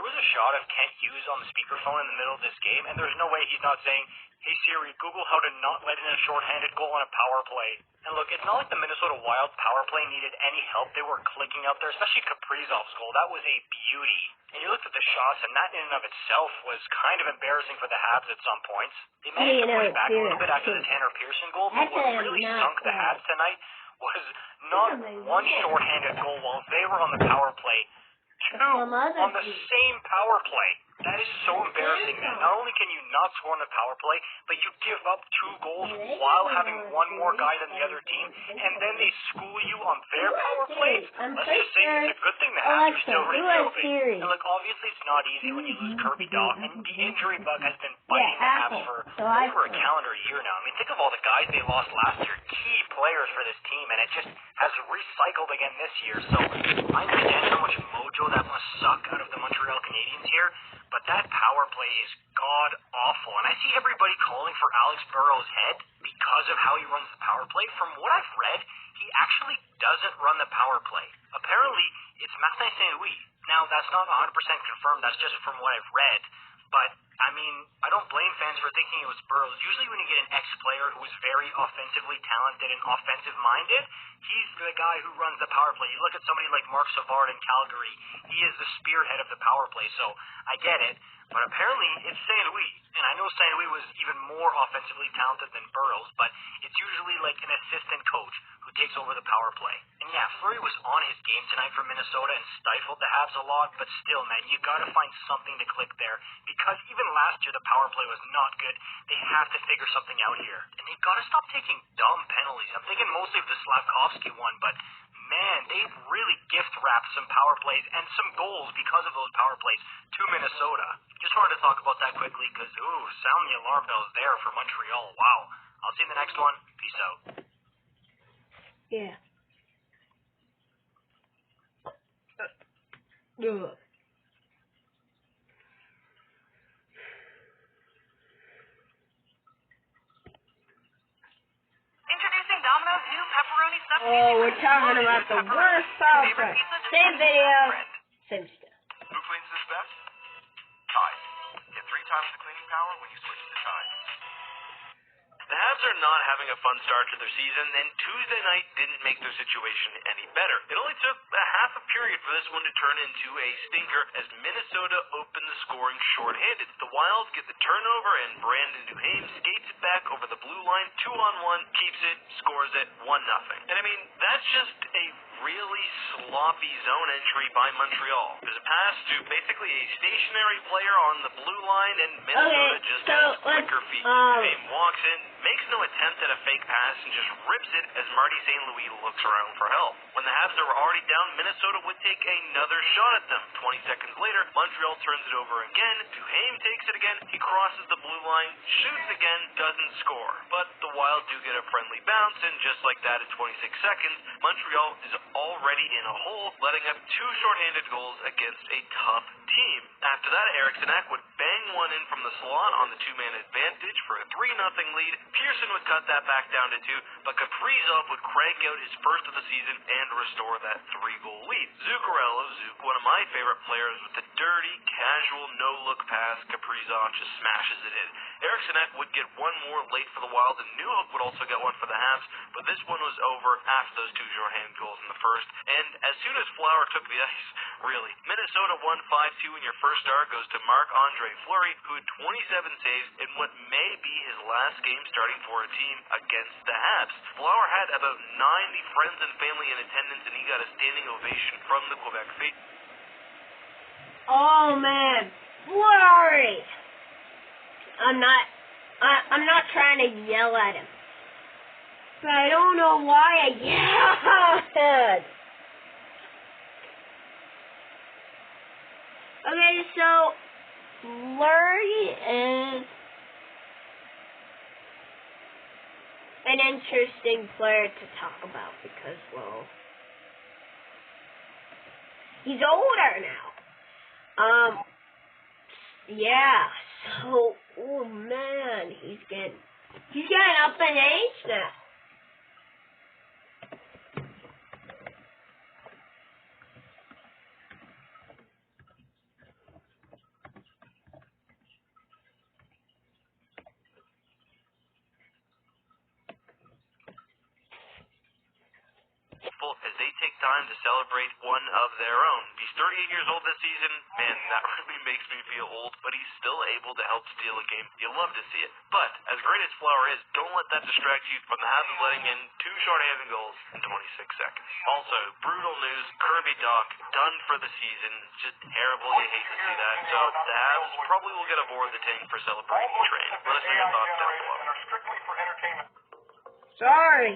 was a shot of Kent Hughes on the speakerphone in the middle of this game, and there's no way he's not saying, "Hey Siri, Google how to not let in a shorthanded goal on a power play." And look, it's not like the Minnesota Wild power play needed any help. They were clicking out there, especially Kaprizov's goal. That was a beauty. And you looked at the shots, and that in and of itself was kind of embarrassing for the Habs at some points. They managed to push back a little bit after the Tanner Pearson goal, but what really sunk the Habs tonight was not one shorthanded goal while they were on the power play. Two on the same power play. That is so embarrassing, man. Not only can you not score on the power play, but you give up 2 goals while having one more guy than the other team, and then they school you on their power plays. Let's just say it's a good thing the Habs are still rebuilding. And look, obviously it's not easy when you lose Kirby Dach, and the injury bug has been biting the Habs for over a calendar year now. I mean, think of all the guys they lost last year, key players for this team, and it just has recycled again this year. So I understand how much mojo that must suck out of the Montreal Canadiens here, but that power play is god-awful. And I see everybody calling for Alex Burrows' head because of how he runs the power play. From what I've read, he actually doesn't run the power play. Apparently, it's Martin Saint-Louis. Now, that's not 100% confirmed. That's just from what I've read. But, I mean, I don't blame fans for thinking it was Burrows. Usually when you get an ex-player who is very offensively talented and offensive-minded, he's the guy who runs the power play. You look at somebody like Marc Savard in Calgary, he is the spearhead of the power play, so I get it. But apparently it's St. Louis, and I know St. Louis was even more offensively talented than Burrows, but it's usually like an assistant coach who takes over the power play. And yeah, Fleury was on his game tonight for Minnesota and stifled the Habs a lot, but still, man, you gotta find something to click there, because even last year the power play was not good. They have to figure something out here, and they gotta stop taking dumb penalties. I'm thinking mostly of the Slavkovsky one, but man, they've really gift-wrapped some power plays and some goals because of those power plays to Minnesota. Just wanted to talk about that quickly because, sound the alarm bells there for Montreal. Wow. I'll see you in the next one. Peace out. Yeah. Introducing Domino's new pepperoni stuffed cheesy Oh, we're bread. talking about the worst power play. Same video, same stuff. Who cleans this best? Tide. Get 3 times the cleaning power when you switch to Tide. The Habs are not having a fun start to their season, and Tuesday night didn't make their situation any better. It only took a half a period for this one to turn into a stinker as Minnesota opened the scoring shorthanded. The Wild get the turnover, and Brandon Duhaime skates it back over the blue line, 2-on-1, keeps it, scores it, 1-0. And I mean, that's just a really sloppy zone entry by Montreal. There's a pass to basically a stationary player on the blue line, and Minnesota just has quicker feet. Duhaime walks in, makes no attempt at a fake pass, and just rips it as Marty St. Louis looks around for help. When the Habs are already down, Minnesota would take another shot at them. 20 seconds later, Montreal turns it over again. Duhaime takes it again. He crosses the blue line, shoots again, doesn't score. But the Wild do get a friendly bounce, and just like that in 26 seconds, Montreal is already in a hole, letting up 2 shorthanded goals against a tough team. After that, Eriksson Ek would bang one in from the slot on the 2-man advantage for a 3-0 lead. Pearson would cut that back down to 2, but Kaprizov would crank out his first of the season and restore that 3-goal lead. Zuccarello, one of my favorite players, with the dirty, casual, no-look pass, Kaprizov just smashes it in. Eriksson Ek would get one more late for the Wild, and Newhook would also get one for the Habs, but this one was over after those 2 shorthanded goals in the first. And as soon as Flower took the ice, really, Minnesota won 5-2, and your first star goes to Marc-Andre Fleury, who had 27 saves in what may be his last game starting for a team against the Habs. Flower had about 90 friends and family in attendance, and he got a standing ovation from the Quebec Faithful. Oh man, Fleury! I'm not trying to yell at him, but I don't know why I yelled. Okay, so Fleury is an interesting player to talk about because, well, he's older now. Yeah, so, oh man, he's getting up in age now. time to celebrate one of their own. He's 38 years old this season. Man, that really makes me feel old, but he's still able to help steal a game. You love to see it. But, as great as Flower is, don't let that distract you from the Habs letting in 2 shorthanded goals in 26 seconds. Also, brutal news, Kirby Dach done for the season. Just terrible, you hate to see that. So, the Habs probably will get aboard the tank for celebrating train. Let us know your thoughts down below. Sorry.